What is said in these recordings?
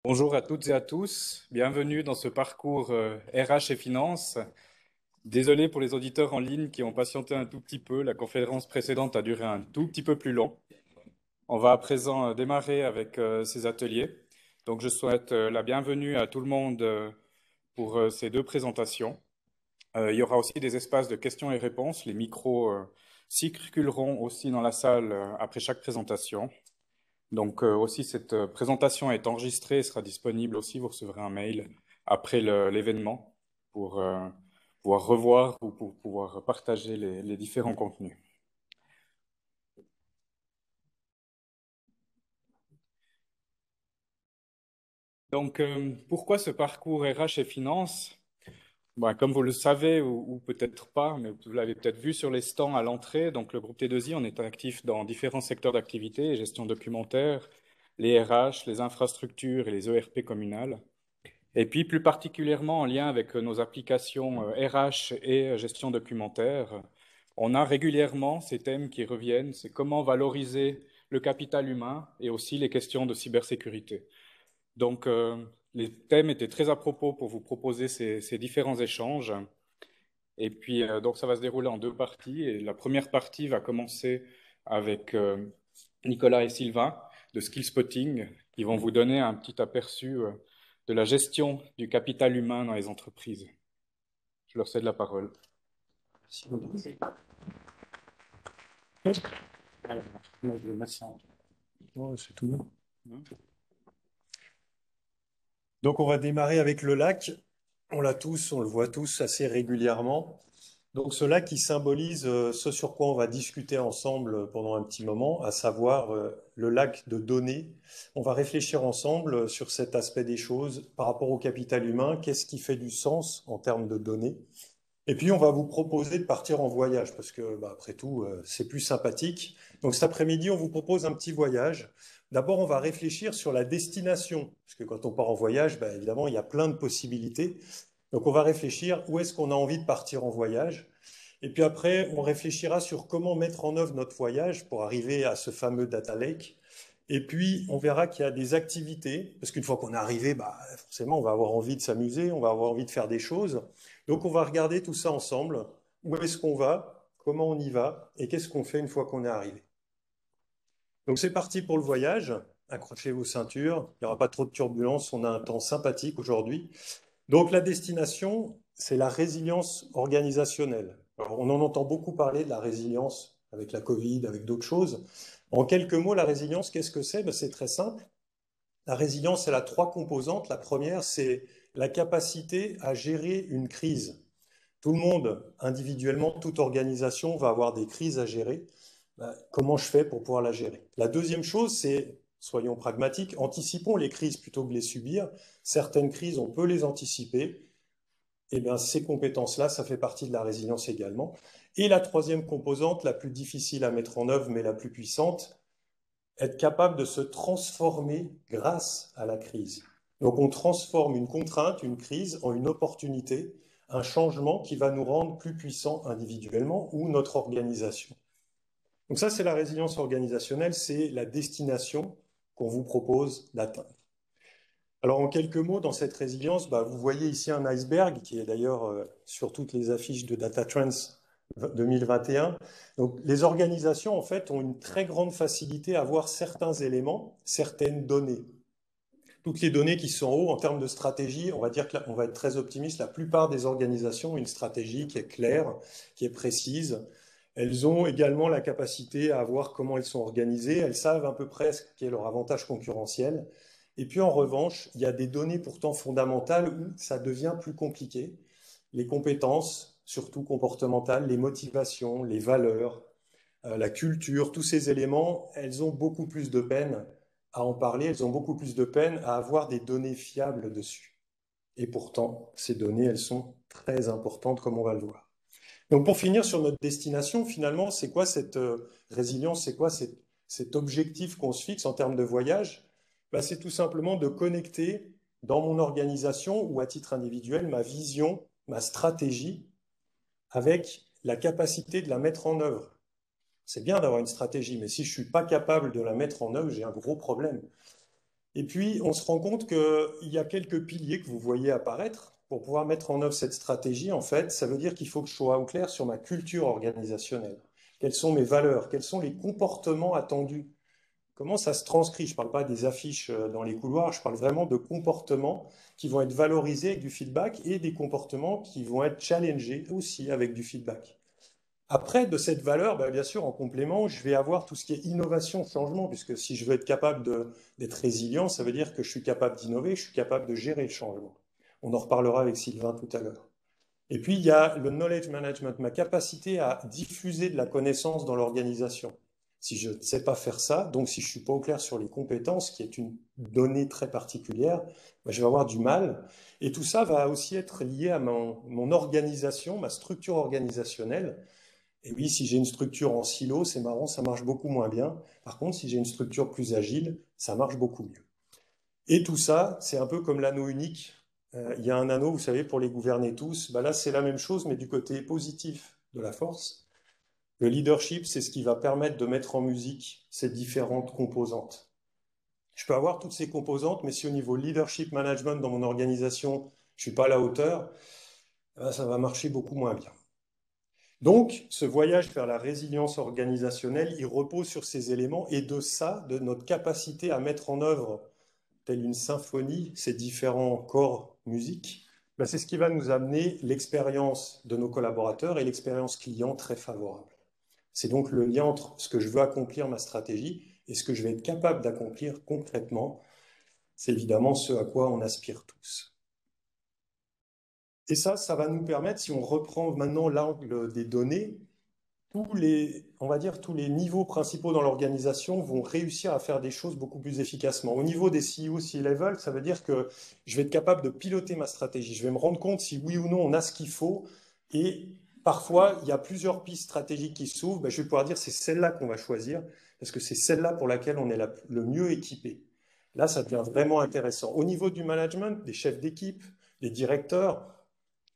Bonjour à toutes et à tous, bienvenue dans ce parcours RH et Finances. Désolé pour les auditeurs en ligne qui ont patienté un tout petit peu, la conférence précédente a duré un tout petit peu plus long. On va à présent démarrer avec ces ateliers. Donc je souhaite la bienvenue à tout le monde pour ces deux présentations. Il y aura aussi des espaces de questions et réponses. Les micros circuleront aussi dans la salle après chaque présentation. Donc aussi, cette présentation est enregistrée et sera disponible aussi. Vous recevrez un mail après l'événement pour pouvoir revoir ou pour pouvoir partager les différents contenus. Donc, pourquoi ce parcours RH et Finance? Ben, comme vous le savez ou peut-être pas, mais vous l'avez peut-être vu sur les stands à l'entrée, donc le groupe T2I, on est actif dans différents secteurs d'activité, gestion documentaire, les RH, les infrastructures et les ERP communales. Et puis plus particulièrement en lien avec nos applications RH et gestion documentaire, on a régulièrement ces thèmes qui reviennent, c'est comment valoriser le capital humain et aussi les questions de cybersécurité. Donc les thèmes étaient très à propos pour vous proposer ces différents échanges. Et puis donc ça va se dérouler en deux parties. Et la première partie va commencer avec Nicolas et Sylvain de Skillspotting, qui vont vous donner un petit aperçu de la gestion du capital humain dans les entreprises. Je leur cède la parole. Ouais, c'est tout. Donc on va démarrer avec le lac. On l'a tous, on le voit tous assez régulièrement. Donc ce lac qui symbolise ce sur quoi on va discuter ensemble pendant un petit moment, à savoir le lac de données. On va réfléchir ensemble sur cet aspect des choses par rapport au capital humain. Qu'est-ce qui fait du sens en termes de données? Et puis on va vous proposer de partir en voyage parce que après tout, c'est plus sympathique. Donc cet après-midi, on vous propose un petit voyage. D'abord, on va réfléchir sur la destination, parce que quand on part en voyage, évidemment, il y a plein de possibilités. Donc on va réfléchir où est-ce qu'on a envie de partir en voyage. Et puis après, on réfléchira sur comment mettre en œuvre notre voyage pour arriver à ce fameux data lake. Et puis, on verra qu'il y a des activités, parce qu'une fois qu'on est arrivé, forcément, on va avoir envie de s'amuser, on va avoir envie de faire des choses. Donc, on va regarder tout ça ensemble. Où est-ce qu'on va? Comment on y va? Et qu'est-ce qu'on fait une fois qu'on est arrivé? Donc, c'est parti pour le voyage. Accrochez vos ceintures. Il n'y aura pas trop de turbulences. On a un temps sympathique aujourd'hui. Donc, la destination, c'est la résilience organisationnelle. Alors, on en entend beaucoup parler de la résilience avec la Covid, avec d'autres choses. En quelques mots, la résilience, qu'est-ce que c'est? C'est très simple. La résilience, elle a trois composantes. La première, c'est la capacité à gérer une crise. Tout le monde, individuellement, toute organisation va avoir des crises à gérer. Comment je fais pour pouvoir la gérer? La deuxième chose, c'est, soyons pragmatiques, anticipons les crises plutôt que de les subir. Certaines crises, on peut les anticiper. Eh bien, ces compétences-là, ça fait partie de la résilience également. Et la troisième composante, la plus difficile à mettre en œuvre, mais la plus puissante, être capable de se transformer grâce à la crise. Donc on transforme une contrainte, une crise, en une opportunité, un changement qui va nous rendre plus puissants individuellement ou notre organisation. Donc ça, c'est la résilience organisationnelle, c'est la destination qu'on vous propose d'atteindre. Alors en quelques mots, dans cette résilience, vous voyez ici un iceberg qui est d'ailleurs sur toutes les affiches de Data Trends 2021. Donc les organisations en fait ont une très grande facilité à voir certains éléments, certaines données. Toutes les données qui sont en haut en termes de stratégie, on va dire qu'on va être très optimiste. La plupart des organisations ont une stratégie qui est claire, qui est précise. Elles ont également la capacité à voir comment elles sont organisées. Elles savent à peu près ce qui est leur avantage concurrentiel. Et puis en revanche, il y a des données pourtant fondamentales où ça devient plus compliqué. Les compétences, surtout comportementales, les motivations, les valeurs, la culture, tous ces éléments, elles ont beaucoup plus de peine à en parler, elles ont beaucoup plus de peine à avoir des données fiables dessus. Et pourtant, ces données, elles sont très importantes, comme on va le voir. Donc pour finir sur notre destination, finalement, c'est quoi cette résilience, c'est quoi cet objectif qu'on se fixe en termes de voyage? C'est tout simplement de connecter dans mon organisation ou à titre individuel ma vision, ma stratégie avec la capacité de la mettre en œuvre. C'est bien d'avoir une stratégie, mais si je ne suis pas capable de la mettre en œuvre, j'ai un gros problème. Et puis, on se rend compte qu'il y a quelques piliers que vous voyez apparaître. Pour pouvoir mettre en œuvre cette stratégie, en fait, ça veut dire qu'il faut que je sois au clair sur ma culture organisationnelle. Quelles sont mes valeurs? Quels sont les comportements attendus? Comment ça se transcrit? Je ne parle pas des affiches dans les couloirs, je parle vraiment de comportements qui vont être valorisés avec du feedback et des comportements qui vont être challengés aussi avec du feedback. Après, de cette valeur, bien sûr, en complément, je vais avoir tout ce qui est innovation, changement, puisque si je veux être capable d'être résilient, ça veut dire que je suis capable d'innover, je suis capable de gérer le changement. On en reparlera avec Sylvain tout à l'heure. Et puis, il y a le knowledge management, ma capacité à diffuser de la connaissance dans l'organisation. Si je ne sais pas faire ça, donc si je ne suis pas au clair sur les compétences, qui est une donnée très particulière, je vais avoir du mal. Et tout ça va aussi être lié à mon organisation, ma structure organisationnelle. Et oui, si j'ai une structure en silo, c'est marrant, ça marche beaucoup moins bien. Par contre, si j'ai une structure plus agile, ça marche beaucoup mieux. Et tout ça, c'est un peu comme l'anneau unique. Il y a un anneau, vous savez, pour les gouverner tous. Là, c'est la même chose, mais du côté positif de la force. Le leadership, c'est ce qui va permettre de mettre en musique ces différentes composantes. Je peux avoir toutes ces composantes, mais si au niveau leadership management dans mon organisation, je ne suis pas à la hauteur, ça va marcher beaucoup moins bien. Donc, ce voyage vers la résilience organisationnelle, il repose sur ces éléments et de ça, de notre capacité à mettre en œuvre, telle une symphonie, ces différents corps musiques, c'est ce qui va nous amener l'expérience de nos collaborateurs et l'expérience client très favorable. C'est donc le lien entre ce que je veux accomplir, ma stratégie, et ce que je vais être capable d'accomplir concrètement. C'est évidemment ce à quoi on aspire tous. Et ça va nous permettre, si on reprend maintenant l'angle des données, on va dire, tous les niveaux principaux dans l'organisation vont réussir à faire des choses beaucoup plus efficacement. Au niveau des CEO, C-level, ça veut dire que je vais être capable de piloter ma stratégie. Je vais me rendre compte si oui ou non on a ce qu'il faut. Et parfois, il y a plusieurs pistes stratégiques qui s'ouvrent. Je vais pouvoir dire c'est celle-là qu'on va choisir parce que c'est celle-là pour laquelle on est le mieux équipé. Là, ça devient vraiment intéressant. Au niveau du management, des chefs d'équipe, des directeurs,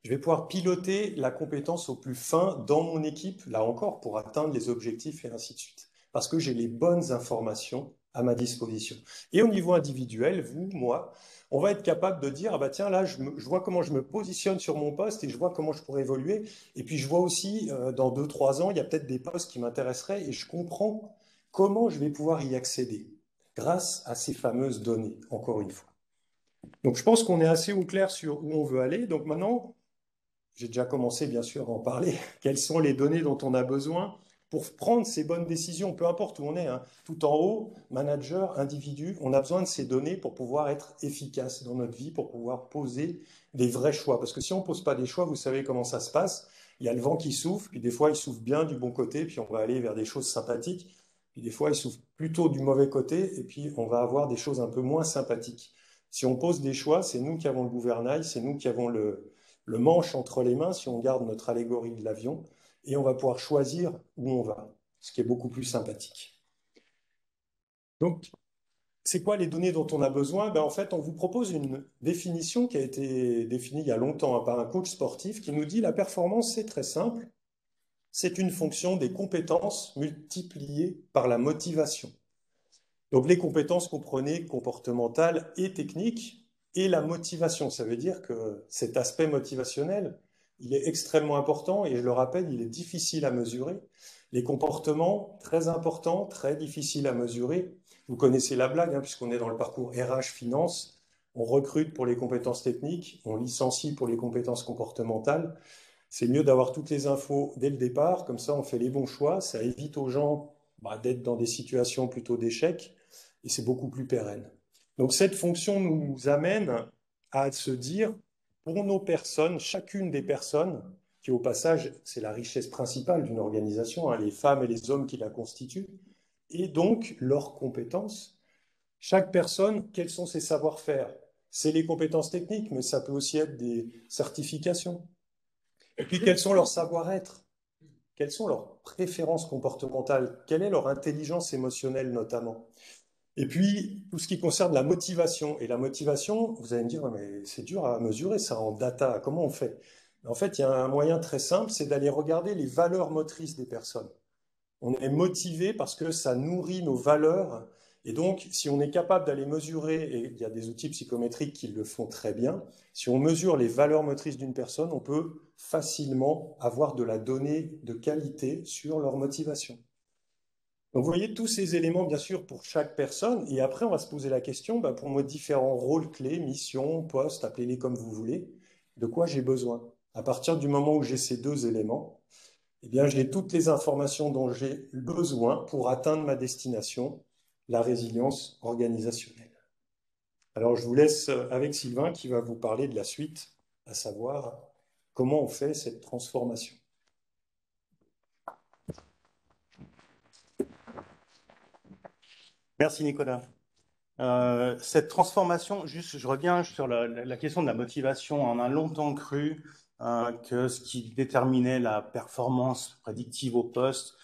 je vais pouvoir piloter la compétence au plus fin dans mon équipe, là encore, pour atteindre les objectifs et ainsi de suite. Parce que j'ai les bonnes informations à ma disposition. Et au niveau individuel, vous, moi, on va être capable de dire, tiens, là, je vois comment je me positionne sur mon poste et je vois comment je pourrais évoluer. Et puis, je vois aussi, dans 2, 3 ans, il y a peut-être des postes qui m'intéresseraient et je comprends comment je vais pouvoir y accéder grâce à ces fameuses données, encore une fois. Donc, je pense qu'on est assez au clair sur où on veut aller. Donc, maintenant, j'ai déjà commencé bien sûr à en parler, quelles sont les données dont on a besoin pour prendre ces bonnes décisions, peu importe où on est, hein. Tout en haut, manager, individu, on a besoin de ces données pour pouvoir être efficace dans notre vie, pour pouvoir poser des vrais choix. Parce que si on ne pose pas des choix, vous savez comment ça se passe. Il y a le vent qui souffle, puis des fois il souffle bien du bon côté, puis on va aller vers des choses sympathiques. Puis des fois il souffle plutôt du mauvais côté, et puis on va avoir des choses un peu moins sympathiques. Si on pose des choix, c'est nous qui avons le gouvernail, c'est nous qui avons le manche entre les mains, si on garde notre allégorie de l'avion, et on va pouvoir choisir où on va, ce qui est beaucoup plus sympathique. Donc, c'est quoi les données dont on a besoin? En fait, on vous propose une définition qui a été définie il y a longtemps par un coach sportif qui nous dit la performance, c'est très simple, c'est une fonction des compétences multipliées par la motivation. Donc les compétences, comprenez, comportementales et techniques, et la motivation. Ça veut dire que cet aspect motivationnel, il est extrêmement important, et je le rappelle, il est difficile à mesurer. Les comportements, très importants, très difficiles à mesurer. Vous connaissez la blague, hein, puisqu'on est dans le parcours RH Finance. On recrute pour les compétences techniques, on licencie pour les compétences comportementales. C'est mieux d'avoir toutes les infos dès le départ, comme ça on fait les bons choix, ça évite aux gens d'être dans des situations plutôt d'échec, et c'est beaucoup plus pérenne. Donc cette fonction nous amène à se dire, pour nos personnes, chacune des personnes, qui au passage, c'est la richesse principale d'une organisation, hein, les femmes et les hommes qui la constituent, et donc leurs compétences, chaque personne, quels sont ses savoir-faire? C'est les compétences techniques, mais ça peut aussi être des certifications. Et puis, quels sont leurs savoir-être? Quelles sont leurs préférences comportementales? Quelle est leur intelligence émotionnelle notamment? Et puis, tout ce qui concerne la motivation. Et la motivation, vous allez me dire, mais c'est dur à mesurer ça en data. Comment on fait? En fait, il y a un moyen très simple, c'est d'aller regarder les valeurs motrices des personnes. On est motivé parce que ça nourrit nos valeurs Et donc, si on est capable d'aller mesurer, et il y a des outils psychométriques qui le font très bien, si on mesure les valeurs motrices d'une personne, on peut facilement avoir de la donnée de qualité sur leur motivation. Donc, vous voyez tous ces éléments, bien sûr, pour chaque personne. Et après, on va se poser la question, ben, pour moi, différents rôles clés, missions, postes, appelez-les comme vous voulez, de quoi j'ai besoin. À partir du moment où j'ai ces deux éléments, eh bien, j'ai toutes les informations dont j'ai besoin pour atteindre ma destination, la résilience organisationnelle. Alors, je vous laisse avec Sylvain qui va vous parler de la suite, à savoir comment on fait cette transformation. Merci Nicolas. Cette transformation, juste, je reviens sur la question de la motivation. On a longtemps cru que ce qui déterminait la performance prédictive au poste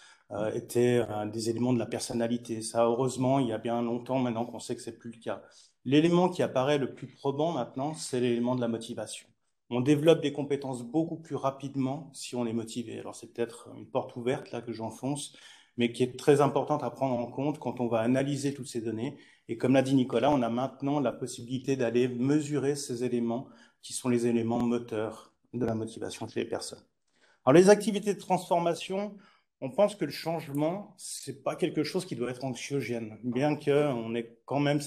était des éléments de la personnalité. Ça, heureusement, il y a bien longtemps maintenant qu'on sait que c'est plus le cas. L'élément qui apparaît le plus probant maintenant, c'est l'élément de la motivation. On développe des compétences beaucoup plus rapidement si on est motivé. Alors c'est peut-être une porte ouverte là que j'enfonce, mais qui est très importante à prendre en compte quand on va analyser toutes ces données. Et comme l'a dit Nicolas, on a maintenant la possibilité d'aller mesurer ces éléments qui sont les éléments moteurs de la motivation chez les personnes. Alors les activités de transformation, on pense que le changement, c'est pas quelque chose qui doit être anxiogène, bien qu'on ait quand même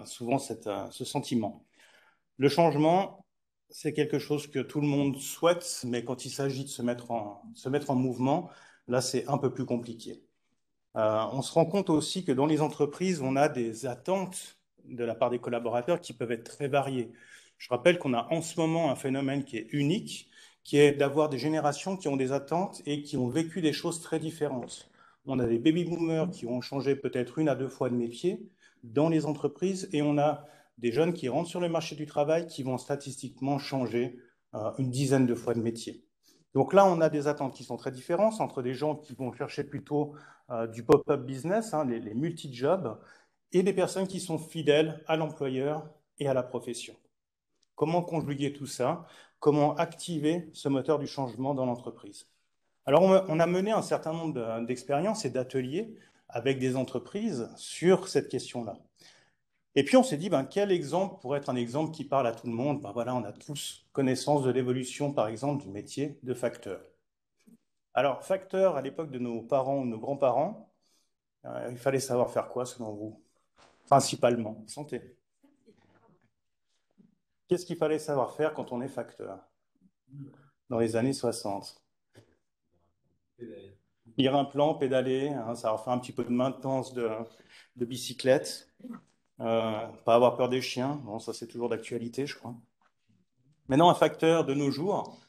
souvent ce sentiment. Le changement, c'est quelque chose que tout le monde souhaite, mais quand il s'agit de se mettre en mouvement, là c'est un peu plus compliqué. On se rend compte aussi que dans les entreprises, on a des attentes de la part des collaborateurs qui peuvent être très variées. Je rappelle qu'on a en ce moment un phénomène qui est unique, qui est d'avoir des générations qui ont des attentes et qui ont vécu des choses très différentes. On a des baby-boomers qui ont changé peut-être 1 à 2 fois de métier dans les entreprises et on a des jeunes qui rentrent sur le marché du travail qui vont statistiquement changer une dizaine de fois de métier. Donc là, on a des attentes qui sont très différentes entre des gens qui vont chercher plutôt du pop-up business, hein, les multi-jobs, et des personnes qui sont fidèles à l'employeur et à la profession. Comment conjuguer tout ça? Comment activer ce moteur du changement dans l'entreprise? Alors, on a mené un certain nombre d'expériences et d'ateliers avec des entreprises sur cette question-là. Et puis, on s'est dit, ben, quel exemple pourrait être un exemple qui parle à tout le monde? Ben, voilà, on a tous connaissance de l'évolution, par exemple, du métier de facteur. Alors, facteur, à l'époque de nos parents ou nos grands-parents, il fallait savoir faire quoi, selon vous? Principalement, santé. Qu'est-ce qu'il fallait savoir faire quand on est facteur? Dans les années 60. Lire un plan, pédaler, hein, ça leur fait un petit peu de maintenance de bicyclette. Pas avoir peur des chiens, bon, ça c'est toujours d'actualité, je crois. Maintenant, un facteur de nos jours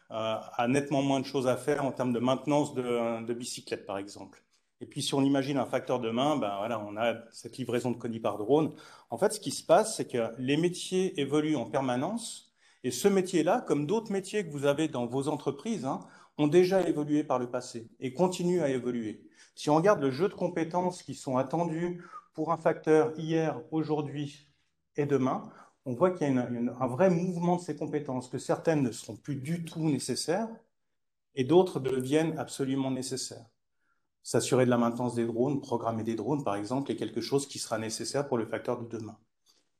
a nettement moins de choses à faire en termes de maintenance de bicyclette, par exemple. Et puis, si on imagine un facteur demain, ben voilà, on a cette livraison de colis par drone. En fait, ce qui se passe, c'est que les métiers évoluent en permanence. Et ce métier-là, comme d'autres métiers que vous avez dans vos entreprises, hein, ont déjà évolué par le passé et continuent à évoluer. Si on regarde le jeu de compétences qui sont attendus pour un facteur hier, aujourd'hui et demain, on voit qu'il y a un vrai mouvement de ces compétences, que certaines ne seront plus du tout nécessaires et d'autres deviennent absolument nécessaires. S'assurer de la maintenance des drones, programmer des drones par exemple, est quelque chose qui sera nécessaire pour le facteur de demain.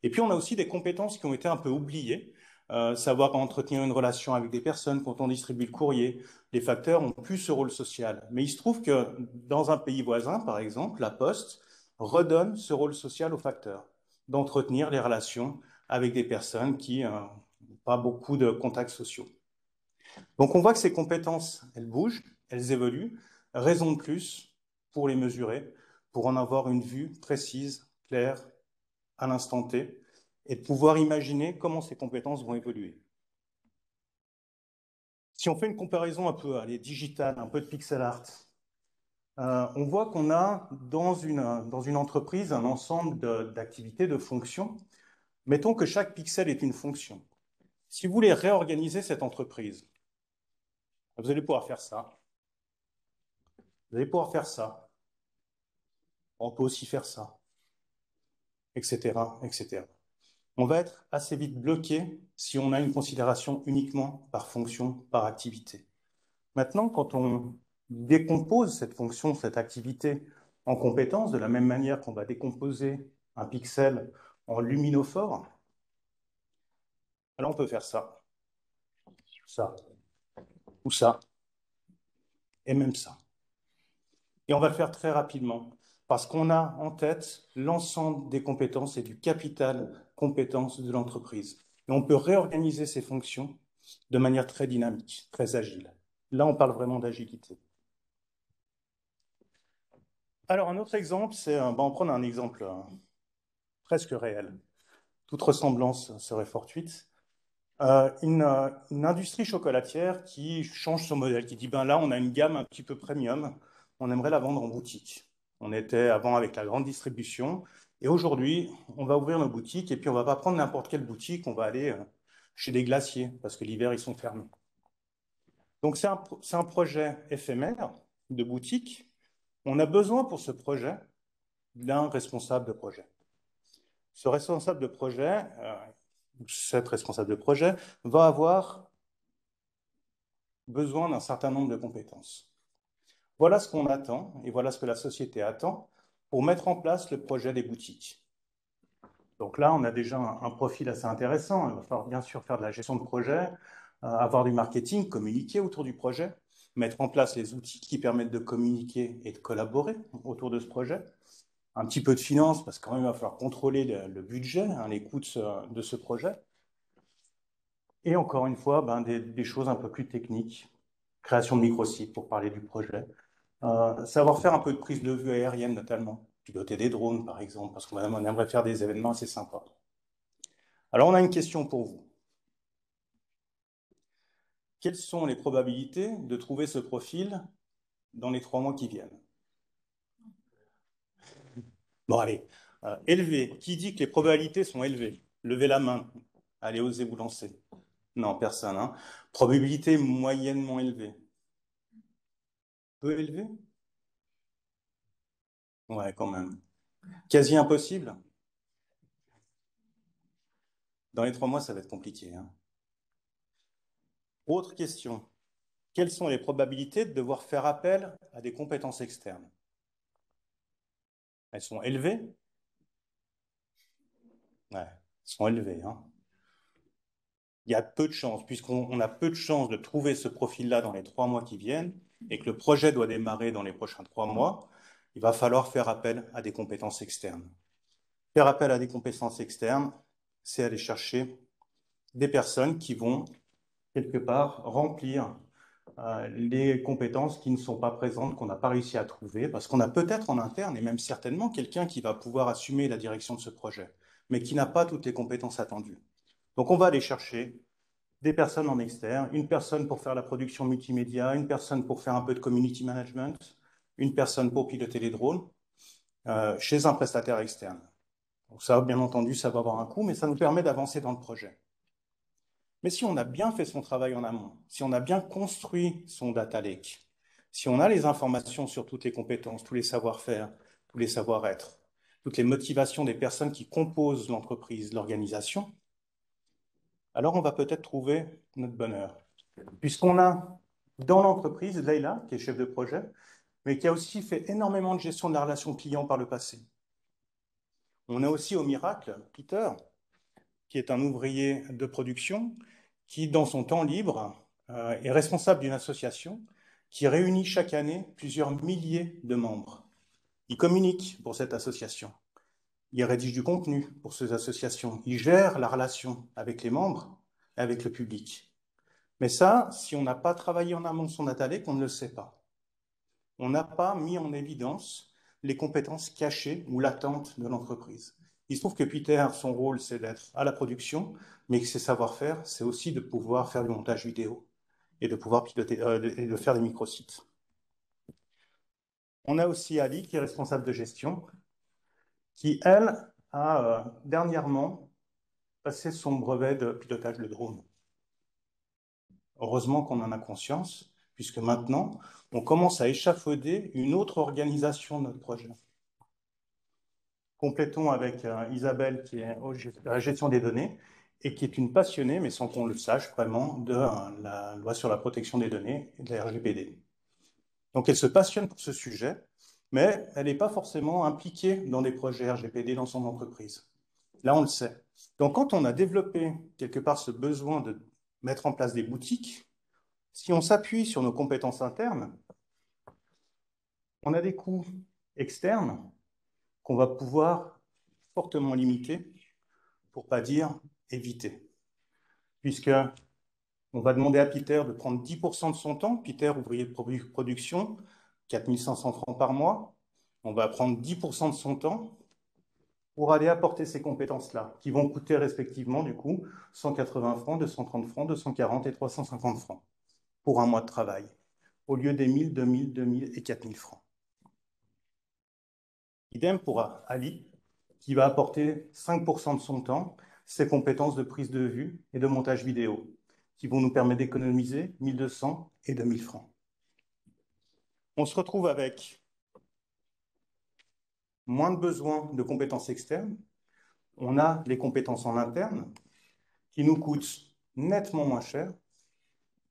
Et puis on a aussi des compétences qui ont été un peu oubliées, savoir entretenir une relation avec des personnes quand on distribue le courrier. Les facteurs ont plus ce rôle social. Mais il se trouve que dans un pays voisin, par exemple, la Poste redonne ce rôle social aux facteurs, d'entretenir les relations avec des personnes qui n'ont pas beaucoup de contacts sociaux. Donc on voit que ces compétences, elles bougent, elles évoluent. Raison de plus pour les mesurer, pour en avoir une vue précise, claire, à l'instant T, et de pouvoir imaginer comment ces compétences vont évoluer. Si on fait une comparaison un peu digitale, un peu de pixel art, on voit qu'on a dans une entreprise un ensemble d'activités, de fonctions. Mettons que chaque pixel est une fonction. Si vous voulez réorganiser cette entreprise, vous allez pouvoir faire ça. Vous allez pouvoir faire ça. On peut aussi faire ça, etc., etc. On va être assez vite bloqué si on a une considération uniquement par fonction, par activité. Maintenant, quand on décompose cette fonction, cette activité en compétences, de la même manière qu'on va décomposer un pixel en luminophore. Alors on peut faire ça, ou ça, et même ça. Et on va le faire très rapidement, parce qu'on a en tête l'ensemble des compétences et du capital compétences de l'entreprise. Et on peut réorganiser ces fonctions de manière très dynamique, très agile. Là, on parle vraiment d'agilité. Alors, un autre exemple, c'est, on va prendre un exemple presque réel. Toute ressemblance serait fortuite. Une industrie chocolatière qui change son modèle, qui dit, ben là, on a une gamme un petit peu premium, on aimerait la vendre en boutique. On était avant avec la grande distribution, et aujourd'hui, on va ouvrir nos boutiques, et puis on va pas prendre n'importe quelle boutique, on va aller chez des glaciers, parce que l'hiver, ils sont fermés. Donc c'est un projet éphémère de boutique. On a besoin pour ce projet d'un responsable de projet. Ce responsable de projet, cette responsable de projet, va avoir besoin d'un certain nombre de compétences. Voilà ce qu'on attend et voilà ce que la société attend pour mettre en place le projet des boutiques. Donc là, on a déjà un profil assez intéressant. Il va falloir bien sûr faire de la gestion de projet, avoir du marketing, communiquer autour du projet, mettre en place les outils qui permettent de communiquer et de collaborer autour de ce projet. Un petit peu de finance, parce qu'il va falloir contrôler le budget, les coûts de ce projet. Et encore une fois, des choses un peu plus techniques. Création de microsites pour parler du projet. Savoir faire un peu de prise de vue aérienne notamment. Piloter des drones par exemple, parce qu'on aimerait faire des événements assez sympas. Alors on a une question pour vous. Quelles sont les probabilités de trouver ce profil dans les 3 mois qui viennent? Bon allez, élevé. Qui dit que les probabilités sont élevées? Levez la main. Allez, osez vous lancer. Non, personne. Hein. Probabilité moyennement élevée. Peu élevée? Ouais, quand même. Quasi impossible? Dans les 3 mois, ça va être compliqué. Hein. Autre question. Quelles sont les probabilités de devoir faire appel à des compétences externes? Elles sont élevées? Ouais, elles sont élevées. Hein. Il y a peu de chances, puisqu'on a peu de chances de trouver ce profil-là dans les 3 mois qui viennent, et que le projet doit démarrer dans les prochains 3 mois, il va falloir faire appel à des compétences externes. Faire appel à des compétences externes, c'est aller chercher des personnes qui vont, quelque part, remplir les compétences qui ne sont pas présentes, qu'on n'a pas réussi à trouver, parce qu'on a peut-être en interne, et même certainement, quelqu'un qui va pouvoir assumer la direction de ce projet, mais qui n'a pas toutes les compétences attendues. Donc on va aller chercher des personnes en externe, une personne pour faire la production multimédia, une personne pour faire un peu de community management, une personne pour piloter les drones, chez un prestataire externe. Donc ça, bien entendu, ça va avoir un coût, mais ça nous permet d'avancer dans le projet. Mais si on a bien fait son travail en amont, si on a bien construit son data lake, si on a les informations sur toutes les compétences, tous les savoir-faire, tous les savoir-être, toutes les motivations des personnes qui composent l'entreprise, l'organisation, alors on va peut-être trouver notre bonheur. Puisqu'on a dans l'entreprise Leïla, qui est chef de projet, mais qui a aussi fait énormément de gestion de la relation client par le passé. On a aussi au miracle Peter, qui est un ouvrier de production, qui, dans son temps libre, est responsable d'une association qui réunit chaque année plusieurs milliers de membres. Il communique pour cette association. Il rédige du contenu pour ces associations. Il gère la relation avec les membres et avec le public. Mais ça, si on n'a pas travaillé en amont son data lake, on ne le sait pas. On n'a pas mis en évidence les compétences cachées ou latentes de l'entreprise. Il se trouve que Peter, son rôle, c'est d'être à la production, mais que ses savoir-faire, c'est aussi de pouvoir faire du montage vidéo et de pouvoir piloter, et de faire des microsites. On a aussi Ali, qui est responsable de gestion, qui, elle, a dernièrement passé son brevet de pilotage de drone. Heureusement qu'on en a conscience, puisque maintenant, on commence à échafauder une autre organisation de notre projet. Complétons avec Isabelle, qui est à la gestion des données, et qui est une passionnée, mais sans qu'on le sache vraiment, de la loi sur la protection des données et de la RGPD. Donc, elle se passionne pour ce sujet, mais elle n'est pas forcément impliquée dans des projets RGPD dans son entreprise. Là, on le sait. Donc, quand on a développé quelque part ce besoin de mettre en place des boutiques, si on s'appuie sur nos compétences internes, on a des coûts externes qu'on va pouvoir fortement limiter, pour ne pas dire éviter. Puisque on va demander à Peter de prendre 10% de son temps, Peter, ouvrier de production, 4 500 francs par mois, on va prendre 10% de son temps pour aller apporter ces compétences-là, qui vont coûter respectivement, du coup, 180 francs, 230 francs, 240 et 350 francs pour un mois de travail, au lieu des 1000, 2000, 2000 et 4000 francs. Idem pour Ali, qui va apporter 5% de son temps, ses compétences de prise de vue et de montage vidéo, qui vont nous permettre d'économiser 1200 et 2000 francs. On se retrouve avec moins de besoin de compétences externes. On a les compétences en interne qui nous coûtent nettement moins cher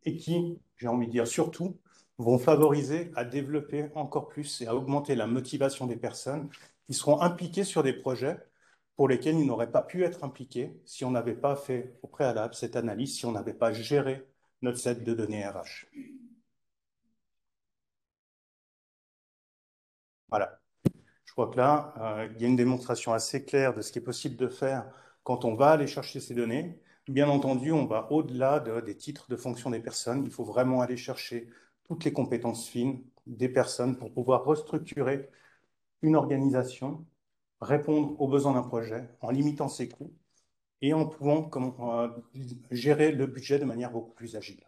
et qui, j'ai envie de dire surtout, vont favoriser à développer encore plus et à augmenter la motivation des personnes qui seront impliquées sur des projets pour lesquels ils n'auraient pas pu être impliqués si on n'avait pas fait au préalable cette analyse, si on n'avait pas géré notre set de données RH. Voilà. Je crois que là, il y a une démonstration assez claire de ce qui est possible de faire quand on va aller chercher ces données. Bien entendu, on va au-delà des titres de fonction des personnes. Il faut vraiment aller chercher toutes les compétences fines des personnes pour pouvoir restructurer une organisation, répondre aux besoins d'un projet en limitant ses coûts et en pouvant gérer le budget de manière beaucoup plus agile.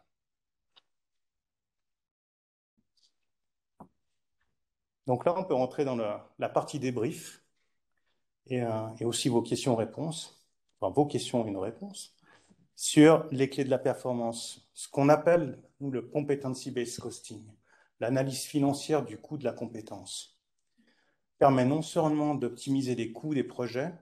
Donc là, on peut rentrer dans la partie débrief et aussi vos questions-réponses, enfin vos questions et une réponse, sur les clés de la performance, ce qu'on appelle, nous, le competency-based costing, l'analyse financière du coût de la compétence, permet non seulement d'optimiser les coûts des projets,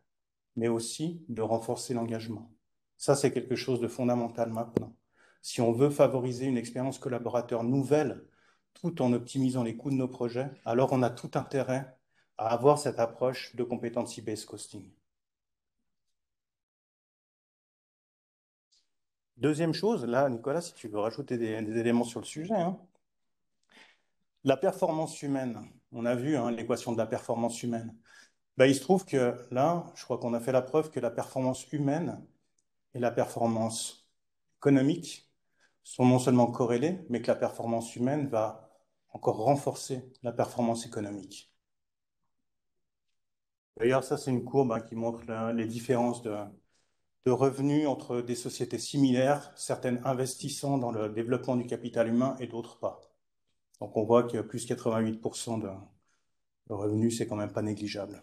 mais aussi de renforcer l'engagement. Ça, c'est quelque chose de fondamental maintenant. Si on veut favoriser une expérience collaborateur nouvelle, tout en optimisant les coûts de nos projets, alors on a tout intérêt à avoir cette approche de competency-based costing. Deuxième chose, là, Nicolas, si tu veux rajouter des éléments sur le sujet, hein. La performance humaine, on a vu l'équation de la performance humaine. Ben, il se trouve que là, je crois qu'on a fait la preuve que la performance humaine et la performance économique sont non seulement corrélées, mais que la performance humaine va encore renforcer la performance économique. D'ailleurs, ça, c'est une courbe qui montre les différences de revenus entre des sociétés similaires, certaines investissant dans le développement du capital humain et d'autres pas. Donc, on voit que plus 88% de revenus, c'est quand même pas négligeable.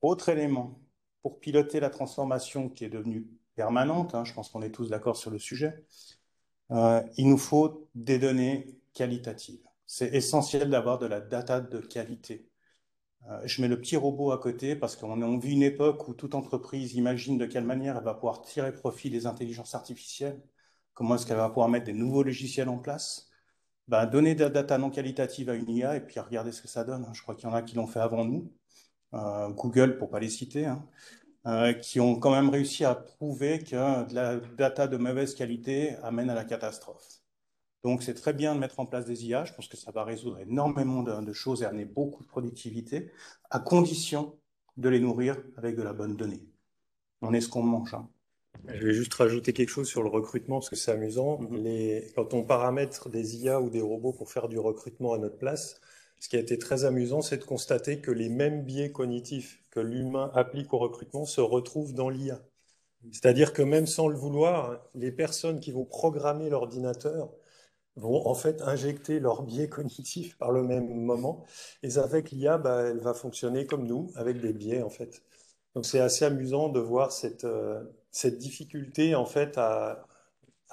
Autre élément, pour piloter la transformation qui est devenue permanente, je pense qu'on est tous d'accord sur le sujet, il nous faut des données qualitatives. C'est essentiel d'avoir de la data de qualité. Je mets le petit robot à côté parce qu'on vit une époque où toute entreprise imagine de quelle manière elle va pouvoir tirer profit des intelligences artificielles, comment est-ce qu'elle va pouvoir mettre des nouveaux logiciels en place. Donner de la data non qualitative à une IA et puis regarder ce que ça donne. Je crois qu'il y en a qui l'ont fait avant nous, Google pour ne pas les citer, qui ont quand même réussi à prouver que de la data de mauvaise qualité amène à la catastrophe. Donc, c'est très bien de mettre en place des IA. Je pense que ça va résoudre énormément de choses et amener beaucoup de productivité, à condition de les nourrir avec de la bonne donnée. On est ce qu'on mange. Je vais juste rajouter quelque chose sur le recrutement, parce que c'est amusant. Quand on paramètre des IA ou des robots pour faire du recrutement à notre place, ce qui a été très amusant, c'est de constater que les mêmes biais cognitifs que l'humain applique au recrutement se retrouvent dans l'IA. C'est-à-dire que même sans le vouloir, les personnes qui vont programmer l'ordinateur vont en fait injecter leur biais cognitif par le même moment. Et avec l'IA, elle va fonctionner comme nous, avec des biais en fait. Donc c'est assez amusant de voir cette difficulté en fait à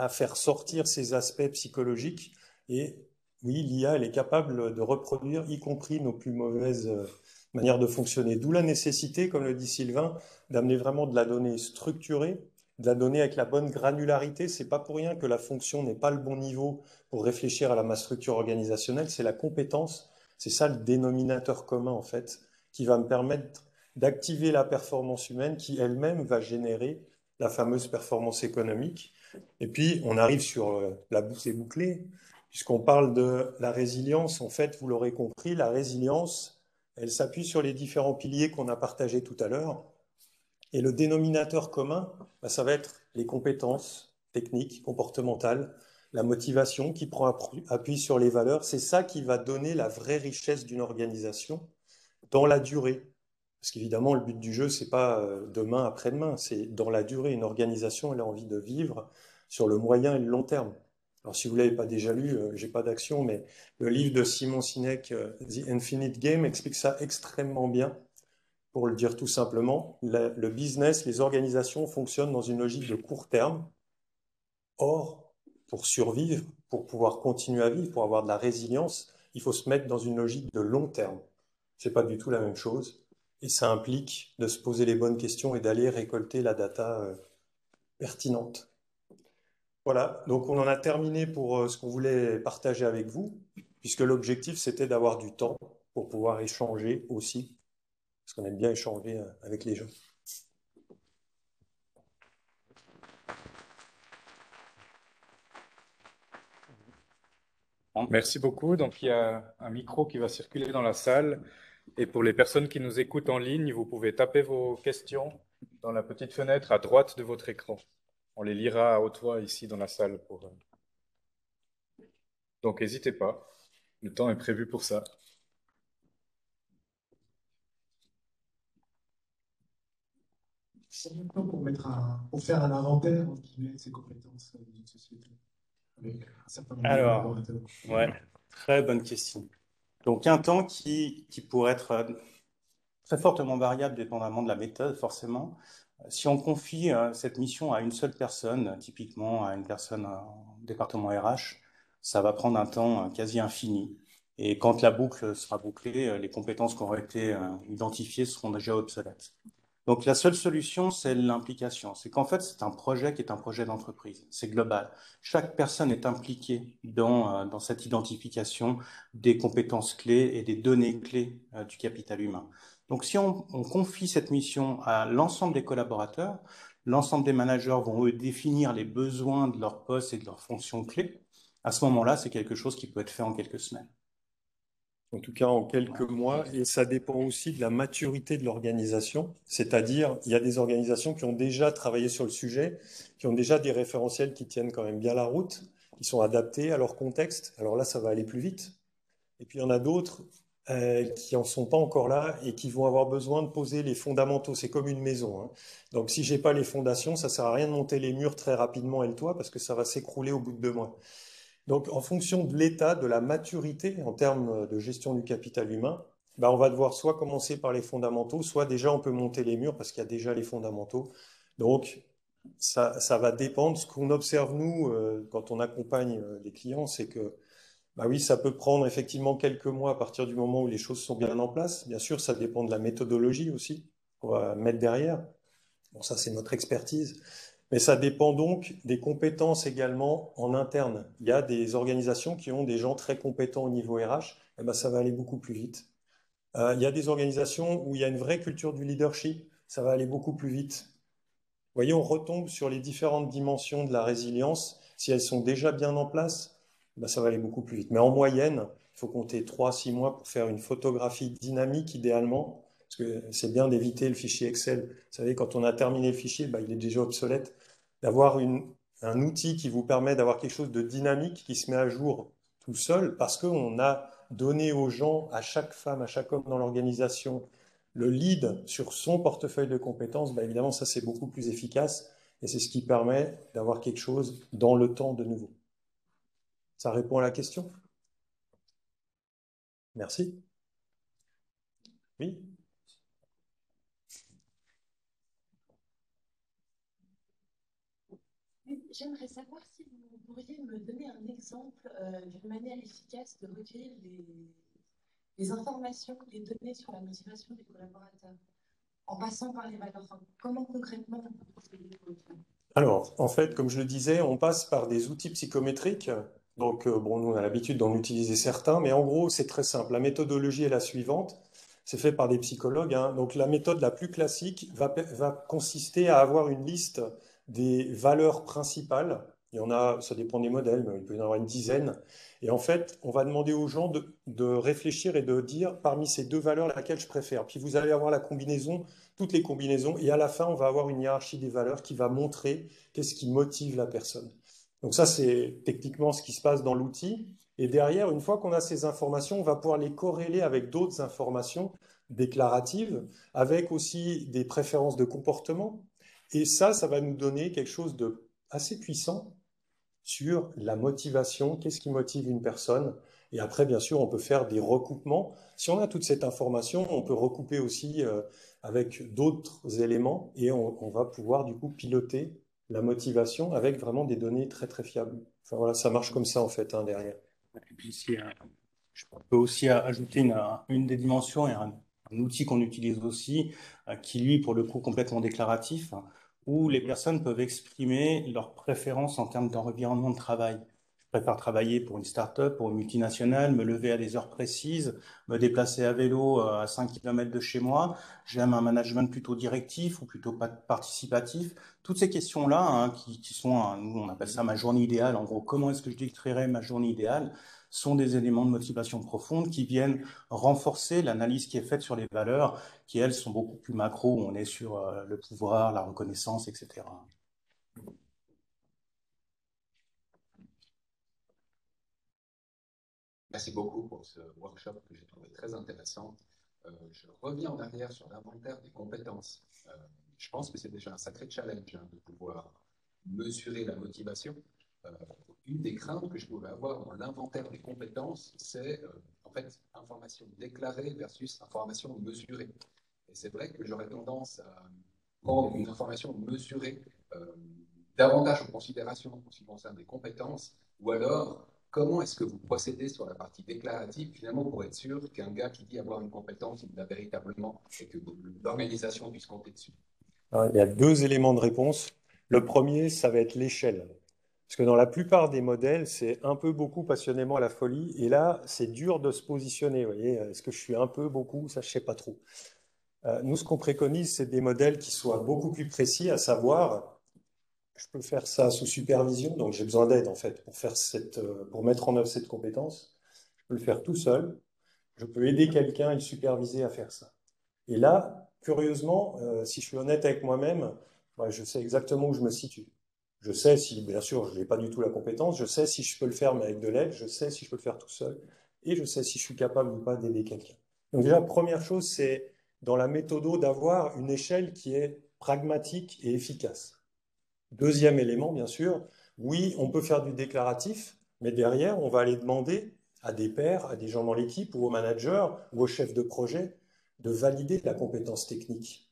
faire sortir ces aspects psychologiques. Et oui, l'IA, elle est capable de reproduire, y compris nos plus mauvaises manières de fonctionner. D'où la nécessité, comme le dit Sylvain, d'amener vraiment de la donnée structurée de la donnée avec la bonne granularité. C'est pas pour rien que la fonction n'est pas le bon niveau pour réfléchir à ma structure organisationnelle, c'est la compétence. C'est ça le dénominateur commun, en fait, qui va me permettre d'activer la performance humaine qui elle-même va générer la fameuse performance économique. Et puis, on arrive sur la boucle est bouclée, puisqu'on parle de la résilience. En fait, vous l'aurez compris, la résilience, elle s'appuie sur les différents piliers qu'on a partagés tout à l'heure. Et le dénominateur commun, bah, ça va être les compétences techniques, comportementales, la motivation qui prend appui sur les valeurs. C'est ça qui va donner la vraie richesse d'une organisation dans la durée. Parce qu'évidemment, le but du jeu, c'est pas demain, après-demain, c'est dans la durée. Une organisation, elle a envie de vivre sur le moyen et le long terme. Alors, si vous l'avez pas déjà lu, j'ai pas d'action, mais le livre de Simon Sinek, The Infinite Game, explique ça extrêmement bien. Pour le dire tout simplement, le business, les organisations fonctionnent dans une logique de court terme. Or, pour survivre, pour pouvoir continuer à vivre, pour avoir de la résilience, il faut se mettre dans une logique de long terme. C'est pas du tout la même chose. Et ça implique de se poser les bonnes questions et d'aller récolter la data pertinente. Voilà, donc on en a terminé pour ce qu'on voulait partager avec vous, puisque l'objectif c'était d'avoir du temps pour pouvoir échanger aussi, parce qu'on aime bien échanger avec les gens. Merci beaucoup. Donc, il y a un micro qui va circuler dans la salle. Et pour les personnes qui nous écoutent en ligne, vous pouvez taper vos questions dans la petite fenêtre à droite de votre écran. On les lira à haute voix ici dans la salle. Donc, n'hésitez pas. Le temps est prévu pour ça. C'est maintenant pour faire un inventaire entre guillemets, de ses compétences d'une société avec un certain nombre de Alors, collaborateurs. ouais, très bonne question. Donc, un temps qui pourrait être très fortement variable dépendamment de la méthode, forcément. Si on confie cette mission à une seule personne, typiquement à une personne en département RH, ça va prendre un temps quasi infini. Et quand la boucle sera bouclée, les compétences qui auront été identifiées seront déjà obsolètes. Donc la seule solution, c'est l'implication. C'est qu'en fait, c'est un projet qui est un projet d'entreprise. C'est global. Chaque personne est impliquée dans cette identification des compétences clés et des données clés du capital humain. Donc si on confie cette mission à l'ensemble des collaborateurs, l'ensemble des managers vont eux définir les besoins de leur poste et de leurs fonctions clés. À ce moment-là, c'est quelque chose qui peut être fait en quelques semaines. En tout cas en quelques mois, et ça dépend aussi de la maturité de l'organisation. C'est-à-dire, il y a des organisations qui ont déjà travaillé sur le sujet, qui ont déjà des référentiels qui tiennent quand même bien la route, qui sont adaptés à leur contexte. Alors là, ça va aller plus vite. Et puis il y en a d'autres qui en sont pas encore là et qui vont avoir besoin de poser les fondamentaux. C'est comme une maison, hein. Donc si j'ai pas les fondations, ça sert à rien de monter les murs très rapidement et le toit parce que ça va s'écrouler au bout de 2 mois. Donc, en fonction de l'état, de la maturité en termes de gestion du capital humain, on va devoir soit commencer par les fondamentaux, soit déjà on peut monter les murs parce qu'il y a déjà les fondamentaux. Donc, ça va dépendre. Ce qu'on observe, nous, quand on accompagne les clients, c'est que, oui, ça peut prendre effectivement quelques mois à partir du moment où les choses sont bien en place. Bien sûr, ça dépend de la méthodologie aussi qu'on va mettre derrière. Bon, ça, c'est notre expertise. Mais ça dépend donc des compétences également en interne. Il y a des organisations qui ont des gens très compétents au niveau RH, et ça va aller beaucoup plus vite. Il y a des organisations où il y a une vraie culture du leadership, ça va aller beaucoup plus vite. Vous voyez, on retombe sur les différentes dimensions de la résilience. Si elles sont déjà bien en place, ça va aller beaucoup plus vite. Mais en moyenne, il faut compter 3 à 6 mois pour faire une photographie dynamique idéalement, parce que c'est bien d'éviter le fichier Excel. Vous savez, quand on a terminé le fichier, il est déjà obsolète. D'avoir un outil qui vous permet d'avoir quelque chose de dynamique qui se met à jour tout seul, parce qu'on a donné aux gens, à chaque femme, à chaque homme dans l'organisation, le lead sur son portefeuille de compétences, évidemment, ça c'est beaucoup plus efficace et c'est ce qui permet d'avoir quelque chose dans le temps de nouveau. Ça répond à la question? Merci. Oui? J'aimerais savoir si vous pourriez me donner un exemple d'une manière efficace de recueillir les informations, les données sur la motivation des collaborateurs, en passant par les valeurs. Comment concrètement vous procédez pour le faire? Alors, en fait, comme je le disais, on passe par des outils psychométriques. Donc, bon, nous, on a l'habitude d'en utiliser certains, mais en gros, c'est très simple. La méthodologie est la suivante. C'est fait par des psychologues, hein. Donc, la méthode la plus classique va consister à avoir une liste des valeurs principales. Il y en a, ça dépend des modèles, mais il peut y en avoir une dizaine. Et en fait, on va demander aux gens de réfléchir et de dire parmi ces deux valeurs laquelle je préfère. Puis vous allez avoir la combinaison, toutes les combinaisons, et à la fin, on va avoir une hiérarchie des valeurs qui va montrer qu'est-ce qui motive la personne. Donc ça, c'est techniquement ce qui se passe dans l'outil. Et derrière, une fois qu'on a ces informations, on va pouvoir les corréler avec d'autres informations déclaratives, avec aussi des préférences de comportement. Et ça va nous donner quelque chose de assez puissant sur la motivation, qu'est-ce qui motive une personne. Et après, bien sûr, on peut faire des recoupements. Si on a toute cette information, on peut recouper aussi avec d'autres éléments et on va pouvoir du coup piloter la motivation avec vraiment des données très très fiables. Enfin voilà, ça marche comme ça en fait, hein, derrière. Et puis, je peux aussi ajouter une des dimensions et un outil qu'on utilise aussi, qui lui, pour le coup, complètement déclaratif, hein, où les personnes peuvent exprimer leurs préférences en termes d'environnement de travail. Je préfère travailler pour une start-up, pour une multinationale, me lever à des heures précises, me déplacer à vélo à 5 km de chez moi. J'aime un management plutôt directif ou plutôt participatif. Toutes ces questions-là, hein, qui sont, nous, on appelle ça ma journée idéale. En gros, comment est-ce que je décrirais ma journée idéale? Sont des éléments de motivation profonde qui viennent renforcer l'analyse qui est faite sur les valeurs, qui, elles, sont beaucoup plus macro, où on est sur le pouvoir, la reconnaissance, etc. Merci beaucoup pour ce workshop que j'ai trouvé très intéressant. Je reviens en arrière sur l'inventaire des compétences. Je pense que c'est déjà un sacré challenge, hein, de pouvoir mesurer la motivation. Euh, une des craintes que je pouvais avoir dans l'inventaire des compétences, c'est en fait information déclarée versus information mesurée. Et c'est vrai que j'aurais tendance à prendre une information mesurée davantage en considération en ce qui concerne les compétences, ou alors comment est-ce que vous procédez sur la partie déclarative, finalement, pour être sûr qu'un gars qui dit avoir une compétence, il l'a véritablement et que l'organisation puisse compter dessus? Hein, il y a deux éléments de réponse. Le premier, ça va être l'échelle. Parce que dans la plupart des modèles, c'est un peu, beaucoup, passionnément à la folie. Et là, c'est dur de se positionner. Vous voyez, est-ce que je suis un peu, beaucoup? Ça, je sais pas trop. Nous, ce qu'on préconise, c'est des modèles qui soient beaucoup plus précis, à savoir, je peux faire ça sous supervision, donc j'ai besoin d'aide en fait pour mettre en œuvre cette compétence. Je peux le faire tout seul. Je peux aider quelqu'un et le superviser à faire ça. Et là, curieusement, si je suis honnête avec moi-même, ouais, je sais exactement où je me situe. Je sais si, bien sûr, je n'ai pas du tout la compétence, je sais si je peux le faire mais avec de l'aide, je sais si je peux le faire tout seul, et je sais si je suis capable ou pas d'aider quelqu'un. Donc déjà, première chose, c'est dans la méthode d'avoir une échelle qui est pragmatique et efficace. Deuxième élément, bien sûr, oui, on peut faire du déclaratif, mais derrière, on va aller demander à des pairs, à des gens dans l'équipe ou aux managers ou aux chefs de projet de valider la compétence technique.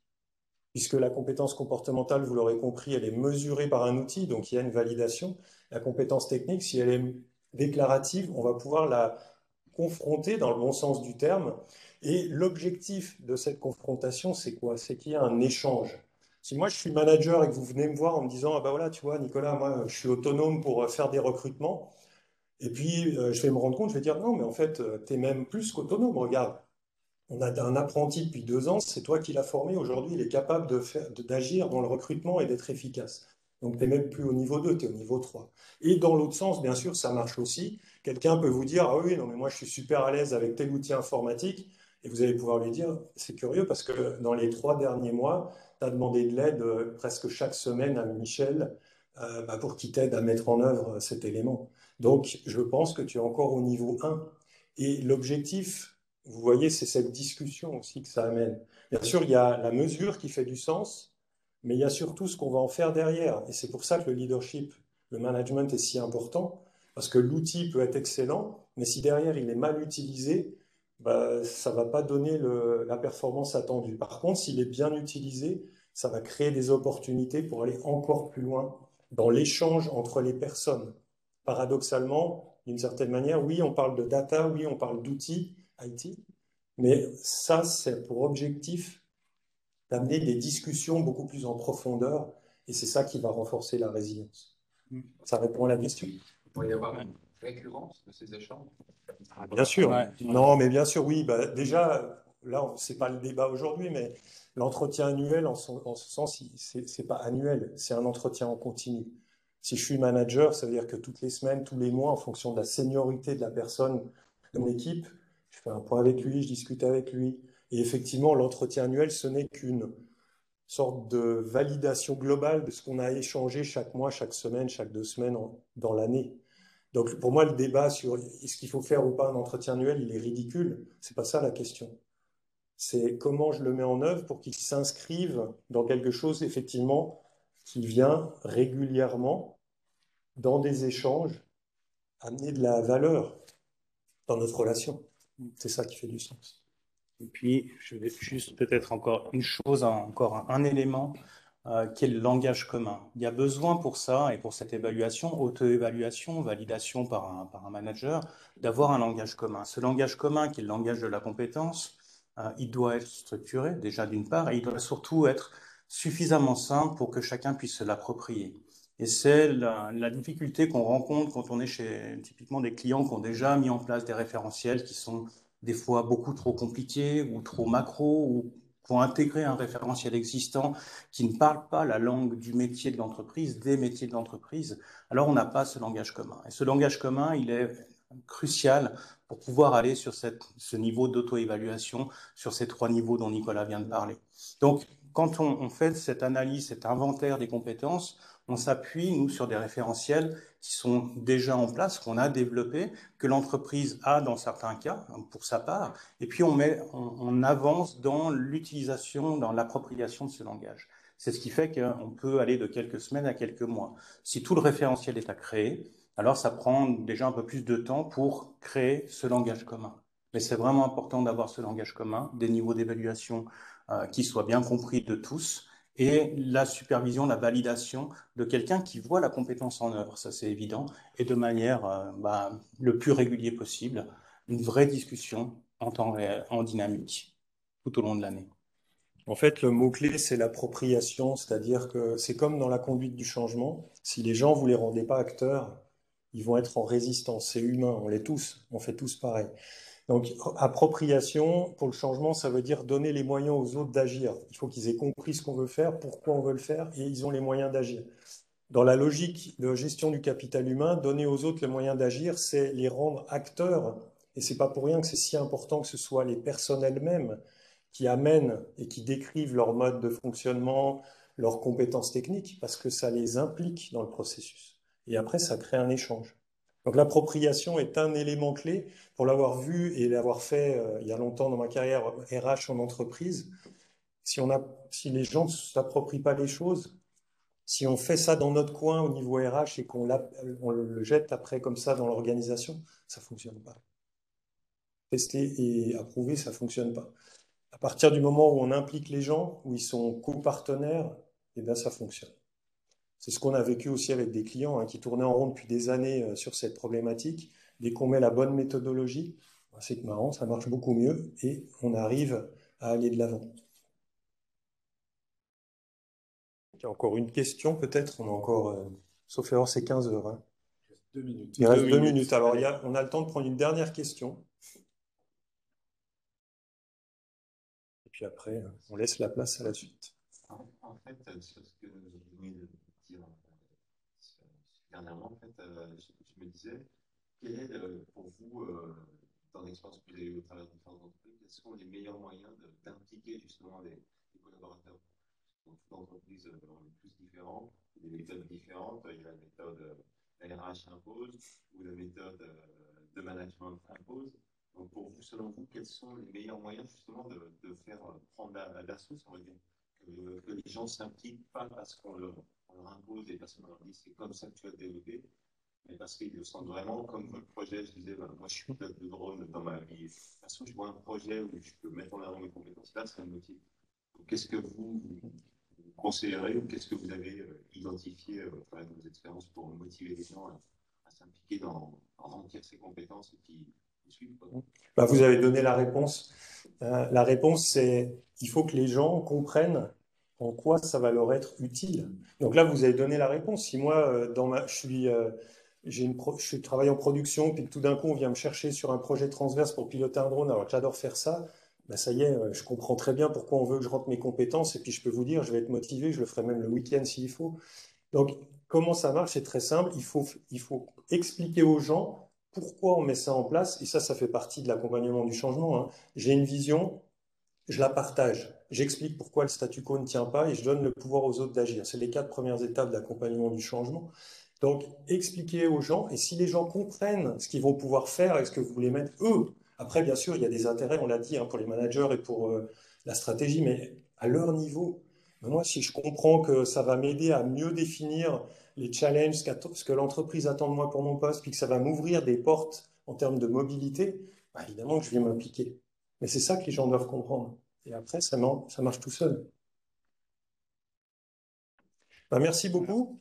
Puisque la compétence comportementale, vous l'aurez compris, elle est mesurée par un outil, donc il y a une validation. La compétence technique, si elle est déclarative, on va pouvoir la confronter dans le bon sens du terme. Et l'objectif de cette confrontation, c'est quoi? C'est qu'il y a un échange. Si moi je suis manager et que vous venez me voir en me disant, ah ben voilà, tu vois, Nicolas, moi je suis autonome pour faire des recrutements, et puis je vais me rendre compte, je vais dire, non, mais en fait, tu es même plus qu'autonome, regarde. On a un apprenti depuis 2 ans, c'est toi qui l'as formé. Aujourd'hui, il est capable d'agir dans le recrutement et d'être efficace. Donc, tu n'es même plus au niveau 2, tu es au niveau 3. Et dans l'autre sens, bien sûr, ça marche aussi. Quelqu'un peut vous dire, ah oui, non, mais moi, je suis super à l'aise avec tel outil informatique. Et vous allez pouvoir lui dire, c'est curieux parce que dans les 3 derniers mois, tu as demandé de l'aide presque chaque semaine à Michel pour qu'il t'aide à mettre en œuvre cet élément. Donc, je pense que tu es encore au niveau 1. Et l'objectif, vous voyez, c'est cette discussion aussi que ça amène. Bien sûr, il y a la mesure qui fait du sens, mais il y a surtout ce qu'on va en faire derrière. Et c'est pour ça que le leadership, le management est si important, parce que l'outil peut être excellent, mais si derrière il est mal utilisé, bah, ça ne va pas donner la performance attendue. Par contre, s'il est bien utilisé, ça va créer des opportunités pour aller encore plus loin dans l'échange entre les personnes. Paradoxalement, d'une certaine manière, oui, on parle de data, oui, on parle d'outils IT, mais ça, c'est pour objectif d'amener des discussions beaucoup plus en profondeur Et c'est ça qui va renforcer la résilience. Ça répond à la question. Il pourrait y avoir une récurrence de ces échanges? Bien sûr. Ouais. Non, mais bien sûr, oui. Bah, déjà, là, c'est pas le débat aujourd'hui, mais l'entretien annuel, en ce sens, c'est pas annuel, c'est un entretien en continu. Si je suis manager, ça veut dire que toutes les semaines, tous les mois, en fonction de la seniorité de la personne de mon équipe, je fais un point avec lui, je discute avec lui. Et effectivement, l'entretien annuel, ce n'est qu'une sorte de validation globale de ce qu'on a échangé chaque mois, chaque semaine, chaque 2 semaines dans l'année. Donc pour moi, le débat sur est-ce qu'il faut faire ou pas un entretien annuel, il est ridicule. C'est pas ça la question. C'est comment je le mets en œuvre pour qu'il s'inscrive dans quelque chose, effectivement, qui vient régulièrement dans des échanges, amener de la valeur dans notre relation. C'est ça qui fait du sens. Et puis, je vais juste peut-être encore une chose, encore un élément qui est le langage commun. Il y a besoin pour ça et pour cette évaluation, auto-évaluation, validation par un manager, d'avoir un langage commun. Ce langage commun, qui est le langage de la compétence, il doit être structuré déjà d'une part et il doit surtout être suffisamment simple pour que chacun puisse se l'approprier. Et c'est la difficulté qu'on rencontre quand on est chez typiquement des clients qui ont déjà mis en place des référentiels qui sont des fois beaucoup trop compliqués ou trop macro ou qui ont intégré un référentiel existant qui ne parle pas la langue du métier de l'entreprise, des métiers de l'entreprise, alors on n'a pas ce langage commun. Et ce langage commun, il est crucial pour pouvoir aller sur ce niveau d'auto-évaluation, sur ces 3 niveaux dont Nicolas vient de parler. Donc, quand on fait cette analyse, cet inventaire des compétences, on s'appuie, nous, sur des référentiels qui sont déjà en place, qu'on a développés, que l'entreprise a dans certains cas, pour sa part, et puis on avance dans l'utilisation, dans l'appropriation de ce langage. C'est ce qui fait qu'on peut aller de quelques semaines à quelques mois. Si tout le référentiel est à créer, alors ça prend déjà un peu plus de temps pour créer ce langage commun. Mais c'est vraiment important d'avoir ce langage commun, des niveaux d'évaluation qui soient bien compris de tous, et la supervision, la validation de quelqu'un qui voit la compétence en œuvre, ça c'est évident, et de manière le plus régulier possible, une vraie discussion en temps réel, en dynamique, tout au long de l'année. En fait, le mot-clé, c'est l'appropriation, c'est-à-dire que c'est comme dans la conduite du changement. Si les gens, vous les rendez pas acteurs, ils vont être en résistance. C'est humain, on l'est tous, on fait tous pareil. Donc, appropriation, pour le changement, ça veut dire donner les moyens aux autres d'agir. Il faut qu'ils aient compris ce qu'on veut faire, pourquoi on veut le faire, et ils ont les moyens d'agir. Dans la logique de gestion du capital humain, donner aux autres les moyens d'agir, c'est les rendre acteurs. Et c'est pas pour rien que c'est si important que ce soit les personnes elles-mêmes qui amènent et qui décrivent leur mode de fonctionnement, leurs compétences techniques, parce que ça les implique dans le processus. Et après, ça crée un échange. Donc l'appropriation est un élément clé. Pour l'avoir vu et l'avoir fait il y a longtemps dans ma carrière RH en entreprise, si les gens ne s'approprient pas les choses, si on fait ça dans notre coin au niveau RH et qu'on le jette après comme ça dans l'organisation, ça ne fonctionne pas. Tester et approuver, ça ne fonctionne pas. À partir du moment où on implique les gens, où ils sont copartenaires, eh bien ça fonctionne. C'est ce qu'on a vécu aussi avec des clients qui tournaient en rond depuis des années sur cette problématique. Dès qu'on met la bonne méthodologie, c'est marrant, ça marche beaucoup mieux et on arrive à aller de l'avant. Il y a encore une question peut-être, on a encore, sauf erreur, c'est 15 heures. Hein. Il reste 2 minutes. Il reste 2 minutes. Alors on a le temps de prendre une dernière question. Et puis après, on laisse la place à la suite. En fait, sur ce que vous venez de dire dernièrement, en fait, je me disais, quel est pour vous, dans l'expérience que vous avez eue au travers de différentes entreprises, quels sont les meilleurs moyens d'impliquer justement les collaborateurs? Dans toute entreprise, on est tous différents, il y a des méthodes différentes, il y a la méthode RH impose ou la méthode de management impose. Donc pour vous, selon vous, quels sont les meilleurs moyens justement de faire prendre la sauce, on va dire, que les gens s'impliquent pas parce qu'on leur impose et parce qu'on leur dit c'est comme ça que tu vas te développer, mais parce qu'ils le sentent vraiment comme votre projet. Je disais, moi je suis pilote de drone dans ma vie. De toute façon, je vois un projet où je peux mettre en avant mes compétences. Là, ça me motive. Qu'est-ce que vous conseillerez ou qu'est-ce que vous avez identifié au travers de vos expériences pour motiver les gens à s'impliquer à remplir ces compétences et qui suivent, quoi. Bah, vous avez donné la réponse. La réponse, c'est il faut que les gens comprennent en quoi ça va leur être utile. Donc là, vous avez donné la réponse. Si moi, je travaille en production, puis que tout d'un coup, on vient me chercher sur un projet transverse pour piloter un drone, alors que j'adore faire ça, ben ça y est, je comprends très bien pourquoi on veut que je rentre mes compétences, et puis je peux vous dire, je vais être motivé, je le ferai même le week-end s'il faut. Donc, comment ça marche? C'est très simple. Il faut expliquer aux gens pourquoi on met ça en place, et ça fait partie de l'accompagnement du changement, hein. J'ai une vision, je la partage. J'explique pourquoi le statu quo ne tient pas et je donne le pouvoir aux autres d'agir. C'est les 4 premières étapes d'accompagnement du changement. Donc, expliquez aux gens, et si les gens comprennent ce qu'ils vont pouvoir faire et ce que vous voulez mettre eux, après, bien sûr, il y a des intérêts, on l'a dit, hein, pour les managers et pour la stratégie, mais à leur niveau. Moi, si je comprends que ça va m'aider à mieux définir les challenges, ce que l'entreprise attend de moi pour mon poste, puis que ça va m'ouvrir des portes en termes de mobilité, bah, évidemment que je vais m'impliquer. Mais c'est ça que les gens doivent comprendre. Et après, ça marche tout seul. Bah, merci beaucoup.